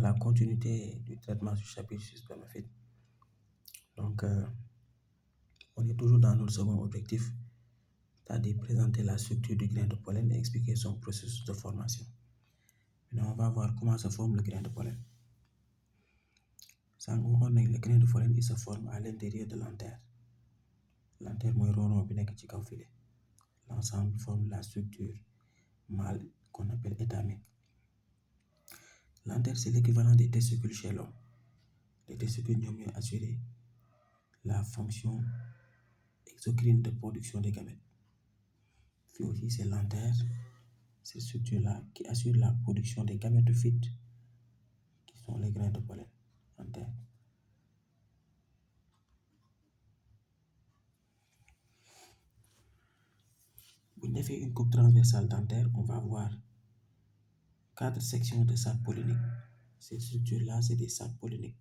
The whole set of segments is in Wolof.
la continuité du traitement du chapitre sur spermatozoïdes. Donc, on est toujours dans notre second objectif, c'est-à-dire présenter la structure du grain de pollen et expliquer son processus de formation. Maintenant, on va voir comment se forme le grain de pollen. Le grain de pollen il se forme à l'intérieur de l'antère. L'antère mooy rond bi nekk ci kaw filet. L'ensemble forme la structure mâle qu'on appelle étamine. L'antère, c'est l'équivalent des testicules chez l'homme. Les testicules ñoom ñooy assurer la fonction exocrine de production des gamètes. Puis aussi, c'est l'antère, cette structure-là, qui assure la production des gamétophytes, qui sont les grains de pollen. Antère. Pour faire une coupe transversale dentaire, on va voir 4 sections de sacs polliniques. Ces structures-là, c'est des sacs polliniques.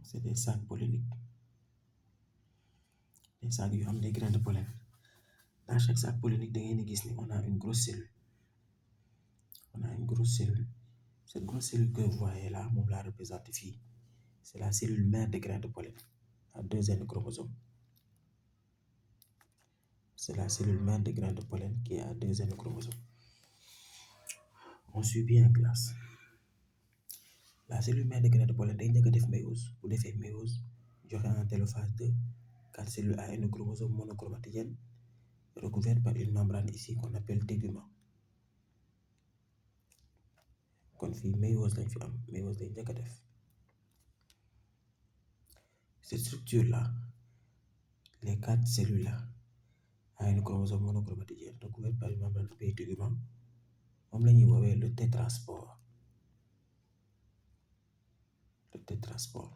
C'est des sacs polliniques. Des sacs qui ont des grains de pollen. Dans chaque sac pollinique, on a une grosse cellule. On a une grosse cellule. Cette grosse cellule que vous voyez là, on la représente ici. C'est la cellule mère des grains de pollen à 2 N chromosomes. C'est la cellule mère des grains de pollen qui est à 2 N chromosomes. On suit bien en classe. La cellule mère des grains de pollen day njëkk a def méiose. Bu defee méiose, joxe en télophase 2 4 cellules à N chromosomes monochromatidiennes recouvertes par une membrane ici qu'on appelle tégument. Kon fii méiose lañ fi am, méiose day njëkk a def. Cette structure-là, les 4 cellules-là, à une chromosome monochromatidienne recouvertes par une membrane appelée tégument, moom la ñuy woowee le tétraspore. Le tétraspore.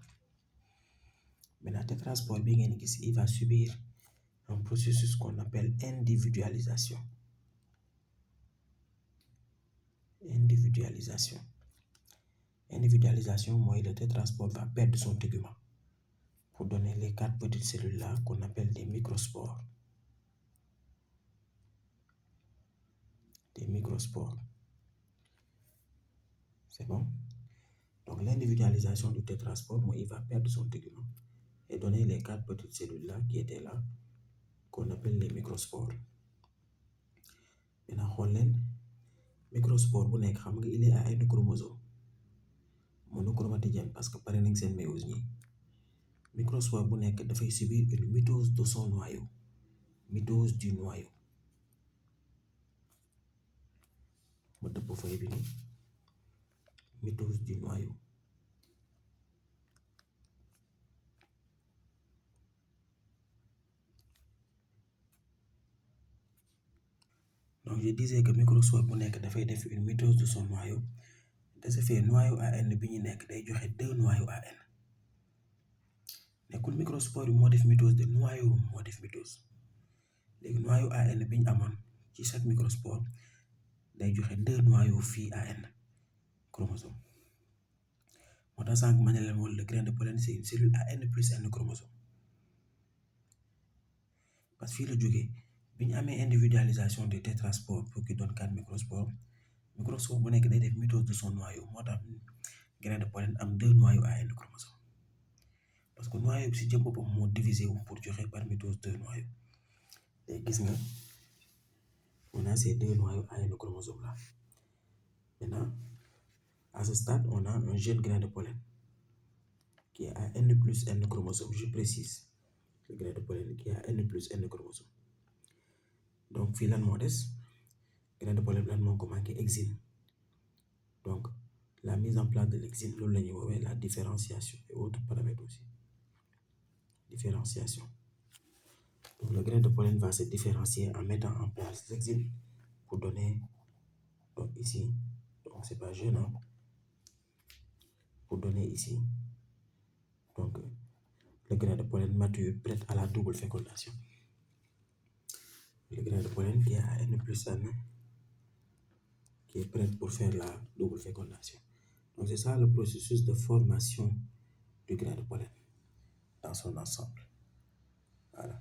Maintenant, tétraspore bi ngeen gis, il va subir un processus qu'on appelle individualisation. Individualisation. Individualisation, moi, le tétraspore va perdre son tégument pour donner les 4 petites cellules-là qu'on appelle des microspores. Des microspores. C'est bon? Donc, l'individualisation du tétraspore, moi, il va perdre son tégument et donner les 4 petites cellules-là qui étaient là, qu'on appelle les microspores. Maintenant, xool leen microspore bu nekk xam nga il est à un chromosome monochromatidienne parce que pare nañ seen méiose ñi. Microspore bu nekk dafay subir une mitose de son noyau. Mitose du noyau. ma dëpp feuille bi nii. Mitose du noyau. Donc je disais que microspore bu nekk dafay def une mitose de son noyau. De ce fait noyau AN bi ñu nekk day joxe 2 noyaux AN. nekkul microspore bi moo def mitose de noyau moo def mitose. léegi noyau AN bi ñu amoon ci chaque microspore day joxe 2 noyaux fii AN chromosome. moo tax sànq ma ne leen woon le grain de pollen c'est une cellule à N plus N chromosome. parce que fii la jógee bi ñu amee individualisation des tétraspores pour qui donne 4 microspores microspore bu nekk day def mitose de son noyau moo tax grain de pollen am 2 noyaux à N chromosome. parce que noyau bi si jëm boppam moo divisé wu pour joxe par mitose 2 noyaux. léegi gis nga on a ces 2 noyaux à N chromosome là. Maintenant, à ce stade, on a un jeune grain de pollen qui est à N plus N chromosome. Je précise, le grain de pollen qui est à N plus N chromosome. Donc, fii lan moo des grain de pollen lan moo ko manqué exine. Donc, la mise en place de l'exine, loolu la ñuy woowee la différenciation et autres paramètres aussi. Différenciation. Donc, le grain de pollen va se différencier en mettant en place l'exine pour donner, donc ici, donc c'est pas jeune, hein, pour donner ici, donc le grain de pollen mature prêt à la double fécondation. Le grain de pollen qui est à N plus N, qui est prêt pour faire la double fécondation. Donc c'est ça le processus de formation du grain de pollen dans son ensemble. Voilà.